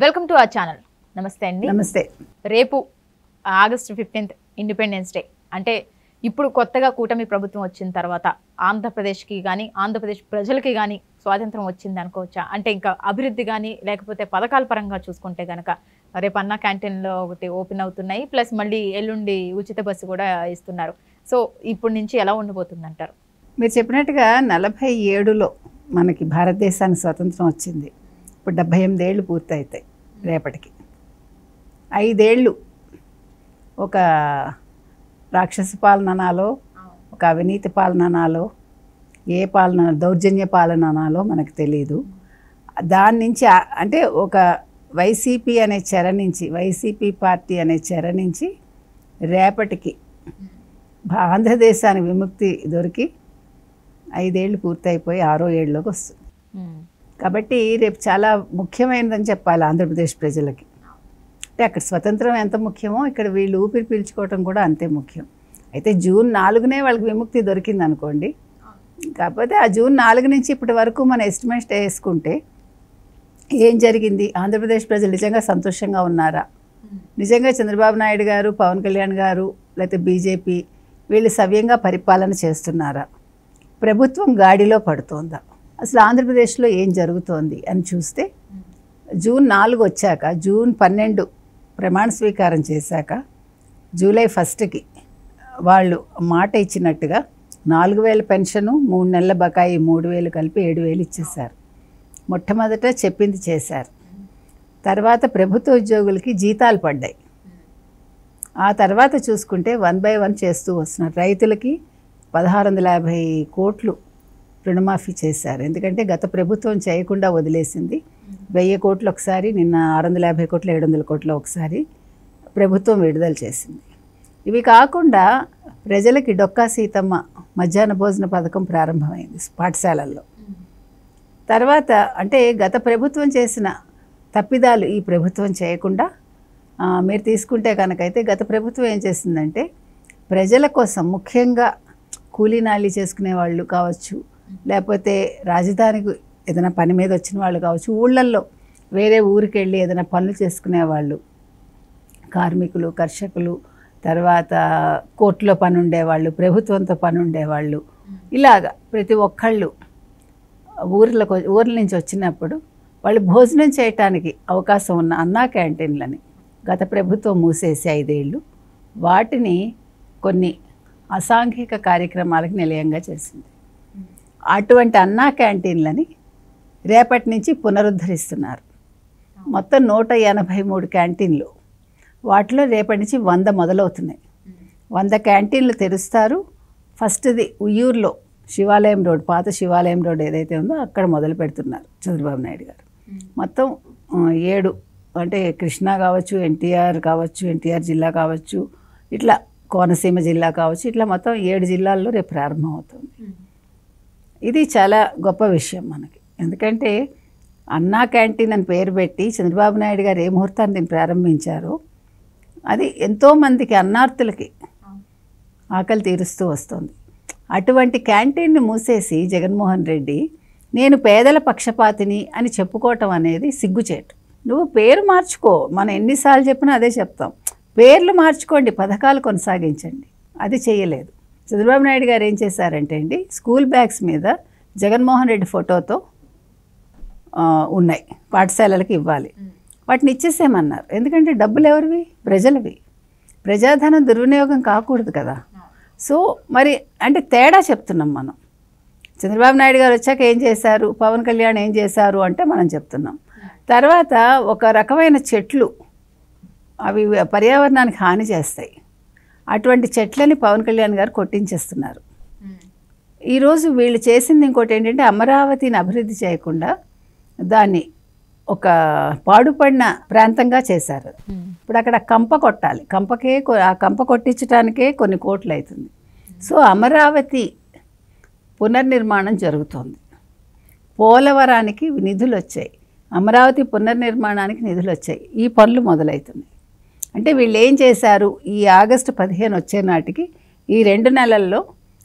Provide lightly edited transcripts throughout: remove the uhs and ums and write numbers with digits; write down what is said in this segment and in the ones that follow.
Welcome to our channel. నమస్తే అండి. నమస్తే. రేపు ఆగస్టు 15th ఇండిపెండెన్స్ డే. అంటే ఇప్పుడు కొత్తగా కూటమి ప్రభుత్వం వచ్చిన తర్వాత ఆంధ్రప్రదేశ్కి కానీ ఆంధ్రప్రదేశ్ ప్రజలకి కానీ స్వాతంత్రం వచ్చింది అనుకోవచ్చా? అంటే ఇంకా అభివృద్ధి కానీ లేకపోతే పథకాల పరంగా చూసుకుంటే కనుక రేపు అన్న క్యాంటీన్లో ఒకటి ఓపెన్ అవుతున్నాయి, ప్లస్ మళ్ళీ ఎల్లుండి ఉచిత బస్సు కూడా ఇస్తున్నారు. సో ఇప్పటి నుంచి ఎలా ఉండబోతుంది అంటారు? మీరు చెప్పినట్టుగా 47లో మనకి భారతదేశానికి స్వతంత్రం వచ్చింది. ఇప్పుడు 78 ఏళ్ళు పూర్తవుతాయి రేపటికి. 5 ఏళ్ళు ఒక రాక్షస పాలననాలో, ఒక అవినీతి పాలననాలో, ఏ పాలన దౌర్జన్య పాలననాలో మనకు తెలియదు. దాని నుంచి అంటే ఒక వైసీపీ అనే చెర నుంచి, వైసీపీ పార్టీ అనే చెర నుంచి రేపటికి ఆంధ్రదేశానికి విముక్తి దొరికి 5 ఏళ్ళు పూర్తయిపోయి 6వ ఏళ్ళలోకి వస్తుంది. కాబట్టి రేపు చాలా ముఖ్యమైనదని చెప్పాలి ఆంధ్రప్రదేశ్ ప్రజలకి. అంటే అక్కడ స్వతంత్రం ఎంత ముఖ్యమో ఇక్కడ వీళ్ళు ఊపిరి పీల్చుకోవటం కూడా అంతే ముఖ్యం. అయితే జూన్ 4నే వాళ్ళకి విముక్తి దొరికింది అనుకోండి. కాకపోతే ఆ జూన్ 4 నుంచి ఇప్పటి వరకు మన ఎస్టిమేట్ వేసుకుంటే ఏం జరిగింది? ఆంధ్రప్రదేశ్ ప్రజలు నిజంగా సంతోషంగా ఉన్నారా? నిజంగా చంద్రబాబు నాయుడు గారు, పవన్ కళ్యాణ్ గారు, లేకపోతే బీజేపీ వీళ్ళు సవ్యంగా పరిపాలన చేస్తున్నారా? ప్రభుత్వం గాడిలో పడుతోందా? అసలు ఆంధ్రప్రదేశ్లో ఏం జరుగుతోంది అని చూస్తే జూన్ 4 వచ్చాక, జూన్ 12 ప్రమాణ స్వీకారం చేశాక, జూలై 1కి వాళ్ళు మాట ఇచ్చినట్టుగా 4000 పెన్షను, 3 నెలల బకాయి 3000 కలిపి 7000 ఇచ్చేశారు. మొట్టమొదట చెప్పింది చేశారు. తర్వాత ప్రభుత్వ ఉద్యోగులకి జీతాలు పడ్డాయి. ఆ తర్వాత చూసుకుంటే 1 by 1 చేస్తూ వస్తున్నారు. రైతులకి 1650 కోట్లు రుణమాఫీ చేశారు. ఎందుకంటే గత ప్రభుత్వం చేయకుండా వదిలేసింది. 1000 కోట్లు ఒకసారి, నిన్న 650 కోట్లు, 700 కోట్లు ఒకసారి ప్రభుత్వం విడుదల చేసింది. ఇవి కాకుండా ప్రజలకి డొక్కా సీతమ్మ మధ్యాహ్న భోజన పథకం ప్రారంభమైంది పాఠశాలల్లో. తర్వాత అంటే గత ప్రభుత్వం చేసిన తప్పిదాలు ఈ ప్రభుత్వం చేయకుండా మీరు తీసుకుంటే కనుకైతే గత ప్రభుత్వం ఏం చేసిందంటే ప్రజల కోసం, ముఖ్యంగా కూలీనాలి చేసుకునే వాళ్ళు కావచ్చు, లేకపోతే రాజధానికి ఏదైనా పని మీద వచ్చిన వాళ్ళు కావచ్చు, ఊళ్ళల్లో వేరే ఊరికి వెళ్ళి ఏదైనా పనులు చేసుకునేవాళ్ళు, కార్మికులు, కర్షకులు, తర్వాత కోర్టులో పని ఉండేవాళ్ళు, ప్రభుత్వంతో పని ఉండేవాళ్ళు, ఇలాగా ప్రతి ఒక్కళ్ళు ఊర్ల నుంచి వచ్చినప్పుడు వాళ్ళు భోజనం చేయటానికి అవకాశం ఉన్న అన్నా క్యాంటీన్లని గత ప్రభుత్వం మూసేసి 5 ఏళ్ళు వాటిని కొన్ని అసాంఘిక కార్యక్రమాలకు నిలయంగా చేసింది. అటువంటి అన్నా క్యాంటీన్లని రేపటి నుంచి పునరుద్ధరిస్తున్నారు. మొత్తం 183 క్యాంటీన్లు. వాటిలో రేపటి నుంచి 100 మొదలవుతున్నాయి. 100 క్యాంటీన్లు తెరుస్తారు. ఫస్ట్ది ఉయ్యూరులో శివాలయం రోడ్, పాత శివాలయం రోడ్ ఏదైతే ఉందో అక్కడ మొదలు పెడుతున్నారు చంద్రబాబు నాయుడు గారు. మొత్తం 7 అంటే కృష్ణా కావచ్చు, ఎన్టీఆర్ కావచ్చు, ఎన్టీఆర్ జిల్లా కావచ్చు, ఇట్లా కోనసీమ జిల్లా కావచ్చు, ఇట్లా మొత్తం 7 జిల్లాల్లో రేపు ప్రారంభం అవుతుంది. ఇది చాలా గొప్ప విషయం మనకి. ఎందుకంటే అన్నా క్యాంటీన్ అని పేరు పెట్టి చంద్రబాబు నాయుడు గారు ఏ ముహూర్తాన్ని దీన్ని ప్రారంభించారో అది ఎంతోమందికి అన్నార్థులకి ఆకలి తీరుస్తూ వస్తుంది. అటువంటి క్యాంటీన్ని మూసేసి జగన్మోహన్ రెడ్డి నేను పేదల పక్షపాతిని అని చెప్పుకోవటం అనేది సిగ్గుచేటు. నువ్వు పేరు మార్చుకో, మనం ఎన్నిసార్లు చెప్పినా అదే చెప్తాం. పేర్లు మార్చుకోండి, పథకాలు కొనసాగించండి. అది చేయలేదు. చంద్రబాబు నాయుడు గారు ఏం చేశారంటే అండి, స్కూల్ బ్యాగ్స్ మీద జగన్మోహన్ రెడ్డి ఫోటోతో ఉన్నాయి, పాఠశాలలకు ఇవ్వాలి, వాటిని ఇచ్చేసేమన్నారు. ఎందుకంటే డబ్బులు ఎవరివి? ప్రజలవి. ప్రజాధనం దుర్వినియోగం కాకూడదు కదా. సో మరి అంటే తేడా చెప్తున్నాం మనం. చంద్రబాబు నాయుడు గారు వచ్చాక ఏం చేశారు, పవన్ కళ్యాణ్ ఏం చేశారు అంటే మనం చెప్తున్నాం. తర్వాత ఒక రకమైన చెట్లు అవి పర్యావరణానికి హాని చేస్తాయి. అటువంటి చెట్లని పవన్ కళ్యాణ్ గారు కొట్టించేస్తున్నారు. ఈరోజు వీళ్ళు చేసింది ఇంకోటి ఏంటంటే అమరావతిని అభివృద్ధి చేయకుండా దాన్ని ఒక పాడుపడిన ప్రాంతంగా చేశారు. ఇప్పుడు అక్కడ కంప కొట్టాలి, ఆ కంప కొట్టించడానికే కొన్ని కోట్లు అవుతుంది. సో అమరావతి పునర్నిర్మాణం జరుగుతోంది. పోలవరానికి నిధులు వచ్చాయి, అమరావతి పునర్నిర్మాణానికి నిధులు వచ్చాయి. ఈ పనులు మొదలవుతున్నాయి. అంటే వీళ్ళు ఏం చేశారు, ఈ ఆగస్టు 15 వచ్చే నాటికి ఈ 2 నెలల్లో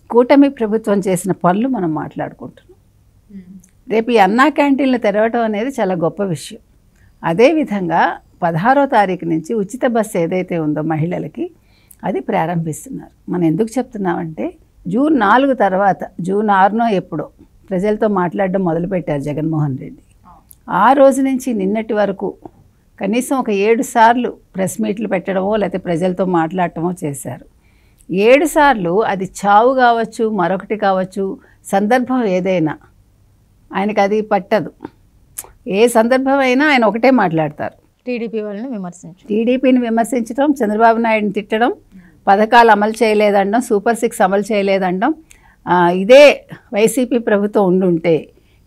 కూటమి ప్రభుత్వం చేసిన పనులు మనం మాట్లాడుకుంటున్నాం. రేపు ఈ అన్నా క్యాంటీన్లు తెరవటం అనేది చాలా గొప్ప విషయం. అదేవిధంగా 16వ తారీఖు నుంచి ఉచిత బస్సు ఏదైతే ఉందో మహిళలకి అది ప్రారంభిస్తున్నారు. మనం ఎందుకు చెప్తున్నామంటే జూన్ 4 తర్వాత జూన్ 6నో ఎప్పుడో ప్రజలతో మాట్లాడడం మొదలుపెట్టారు జగన్మోహన్ రెడ్డి. ఆ రోజు నుంచి నిన్నటి వరకు కనీసం ఒక 7 సార్లు ప్రెస్ మీట్లు పెట్టడమో లేకపోతే ప్రజలతో మాట్లాడటమో చేశారు. 7 సార్లు అది చావు కావచ్చు, మరొకటి కావచ్చు, సందర్భం ఏదైనా ఆయనకు అది పట్టదు. ఏ సందర్భం అయినా ఆయన ఒకటే మాట్లాడతారు. టీడీపీని విమర్శించడం, చంద్రబాబు నాయుడిని తిట్టడం, పథకాలు అమలు చేయలేదండం, సూపర్ 6 అమలు చేయలేదండం, ఇదే వైసీపీ ప్రభుత్వం ఉండుంటే,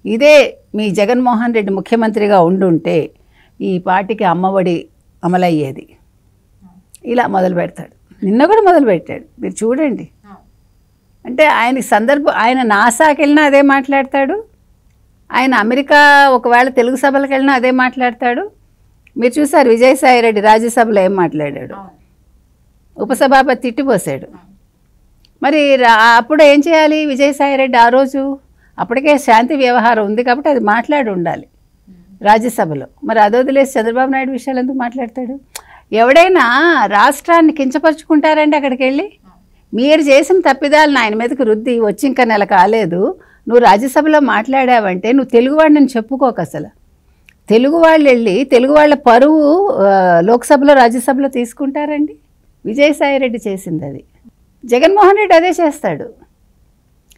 ఇదే మీ జగన్మోహన్ రెడ్డి ముఖ్యమంత్రిగా ఉండుంటే ఈ పార్టీకి అమ్మఒడి అమలయ్యేది, ఇలా మొదలు పెడతాడు. నిన్న కూడా మొదలుపెట్టాడు, మీరు చూడండి. అంటే ఆయనకి సందర్భం, ఆయన నాసాకి వెళ్ళినా అదే మాట్లాడతాడు, ఆయన అమెరికా ఒకవేళ తెలుగు సభలకు వెళ్ళినా అదే మాట్లాడతాడు. మీరు చూసారు విజయసాయిరెడ్డి రాజ్యసభలో ఏం మాట్లాడాడు, ఉపసభాపతి తిట్టిపోసాడు. మరి అప్పుడు ఏం చేయాలి విజయసాయిరెడ్డి? ఆ రోజు అప్పటికే శాంతి వ్యవహారం ఉంది కాబట్టి అది మాట్లాడి ఉండాలి రాజ్యసభలో. మరి అది వదిలేసి చంద్రబాబు నాయుడు విషయాలు ఎందుకు మాట్లాడతాడు? ఎవడైనా రాష్ట్రాన్ని కించపరుచుకుంటారండి అక్కడికి వెళ్ళి. మీరు చేసిన తప్పిదాలను ఆయన మీదకి రుద్ది వచ్చి ఇంకా నెల కాలేదు, నువ్వు రాజ్యసభలో మాట్లాడావంటే నువ్వు తెలుగువాడిని చెప్పుకోక. అసలు తెలుగు వాళ్ళు వెళ్ళి తెలుగు వాళ్ళ పరువు లోక్సభలో రాజ్యసభలో తీసుకుంటారండి? విజయసాయిరెడ్డి చేసింది అది. జగన్మోహన్ రెడ్డి అదే చేస్తాడు.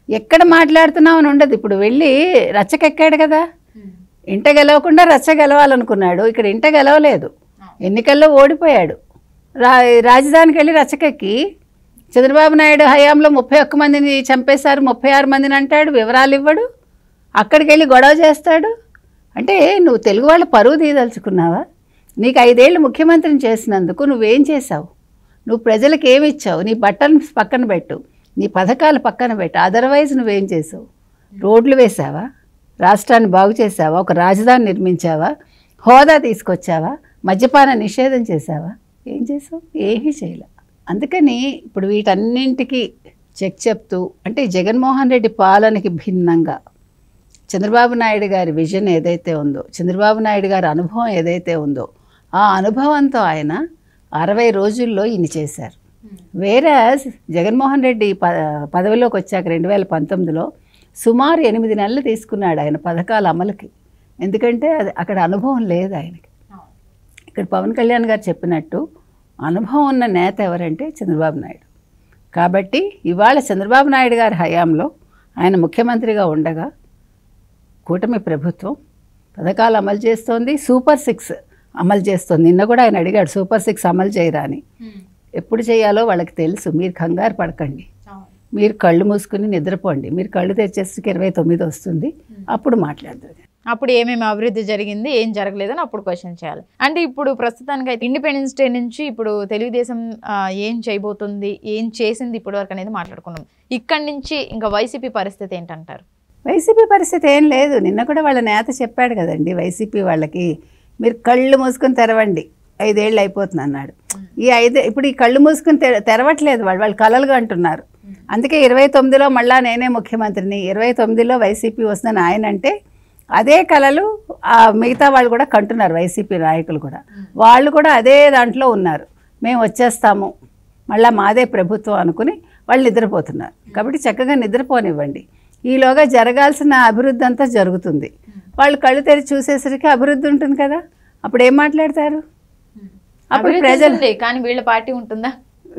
ఎక్కడ మాట్లాడుతున్నామని ఉండదు. ఇప్పుడు వెళ్ళి రచ్చకెక్కాడు కదా, ఇంట గెలవకుండా రచ్చ గెలవాలనుకున్నాడు. ఇక్కడ ఇంట గెలవలేదు, ఎన్నికల్లో ఓడిపోయాడు. రాజధానికి వెళ్ళి రచ్చకెక్కి చంద్రబాబు నాయుడు హయాంలో 31 మందిని చంపేశారు, 36 మందిని అంటాడు, వివరాలు ఇవ్వడు. అక్కడికి వెళ్ళి గొడవ చేస్తాడు. అంటే నువ్వు తెలుగు వాళ్ళ పరువు తీయదలుచుకున్నావా? నీకు 5 ఏళ్ళు ముఖ్యమంత్రిని చేసినందుకు నువ్వేం చేశావు? నువ్వు ప్రజలకు ఏమి ఇచ్చావు? నీ బట్టలు పక్కన పెట్టు, నీ పథకాలు పక్కన పెట్టు, అదర్వైజ్ నువ్వేం చేసావు? రోడ్లు వేసావా? రాష్ట్రాన్ని బాగు చేసావా? ఒక రాజధాని నిర్మించావా? హోదా తీసుకొచ్చావా? మద్యపాన నిషేధం చేసావా? ఏం చేసావు? ఏమీ చేయలే. అందుకని ఇప్పుడు వీటన్నింటికి చెక్ చెప్తూ, అంటే జగన్మోహన్ రెడ్డి పాలనకి భిన్నంగా చంద్రబాబు నాయుడు గారి విజన్ ఏదైతే ఉందో, చంద్రబాబు నాయుడు గారి అనుభవం ఏదైతే ఉందో, ఆ అనుభవంతో ఆయన 60 రోజుల్లో ఇన్ని చేశారు. వేరే జగన్మోహన్ రెడ్డి పదవిలోకి వచ్చాక 2019లో సుమారు 8 నెలలు తీసుకున్నాడు ఆయన పథకాల అమలుకి. ఎందుకంటే అక్కడ అనుభవం లేదు ఆయనకి. ఇక్కడ పవన్ కళ్యాణ్ గారు చెప్పినట్టు అనుభవం ఉన్న నేత ఎవరంటే చంద్రబాబు నాయుడు. కాబట్టి ఇవాళ చంద్రబాబు నాయుడు గారి హయాంలో ఆయన ముఖ్యమంత్రిగా ఉండగా కూటమి ప్రభుత్వం పథకాలు అమలు చేస్తోంది, సూపర్ 6 అమలు చేస్తుంది. నిన్న కూడా ఆయన అడిగాడు సూపర్ 6 అమలు చేయరా అని. ఎప్పుడు చేయాలో వాళ్ళకి తెలుసు. మీరు కంగారు పడకండి, మీరు కళ్ళు మూసుకుని నిద్రపోండి. మీరు కళ్ళు తెచ్చేసరికి 29 వస్తుంది, అప్పుడు మాట్లాడదు. అప్పుడు ఏమేమి అభివృద్ధి జరిగింది, ఏం జరగలేదని అప్పుడు క్వశ్చన్ చేయాలి. అంటే ఇప్పుడు ప్రస్తుతానికి అయితే ఇండిపెండెన్స్ డే నుంచి ఇప్పుడు తెలుగుదేశం ఏం చేయబోతుంది, ఏం చేసింది ఇప్పటి వరకు అనేది మాట్లాడుకున్నాం. ఇక్కడి నుంచి ఇంకా వైసీపీ పరిస్థితి ఏంటంటారు? వైసీపీ పరిస్థితి ఏం లేదు. నిన్న కూడా వాళ్ళ నేత చెప్పాడు కదండి, వైసీపీ వాళ్ళకి మీరు కళ్ళు మూసుకొని తెరవండి, 5 ఏళ్ళు అయిపోతుంది అన్నాడు. ఇప్పుడు ఈ కళ్ళు మూసుకొని తెరవట్లేదు, వాళ్ళు కలలుగా అంటున్నారు. అందుకే 29లో మళ్ళా నేనే ముఖ్యమంత్రిని, 29లో వైసీపీ వస్తుందని ఆయన అంటే అదే కలలు మిగతా వాళ్ళు కూడా కంటున్నారు. వైసీపీ నాయకులు కూడా, వాళ్ళు కూడా అదే దాంట్లో ఉన్నారు. మేము వచ్చేస్తాము, మళ్ళీ మాదే ప్రభుత్వం అనుకుని వాళ్ళు నిద్రపోతున్నారు. కాబట్టి చక్కగా నిద్రపోనివ్వండి. ఈలోగా జరగాల్సిన అభివృద్ధి అంతా జరుగుతుంది. వాళ్ళు కళ్ళు తెరిచి చూసేసరికి అభివృద్ధి ఉంటుంది కదా, అప్పుడు ఏం మాట్లాడతారు? అప్పుడు ప్రజలు, కానీ వీళ్ళ పార్టీ ఉంటుందా?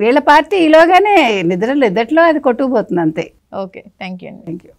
వీళ్ళ పార్టీ ఈలోగానే నిద్రలో అది కొట్టుకుపోతుంది అంతే. Okay, thank you.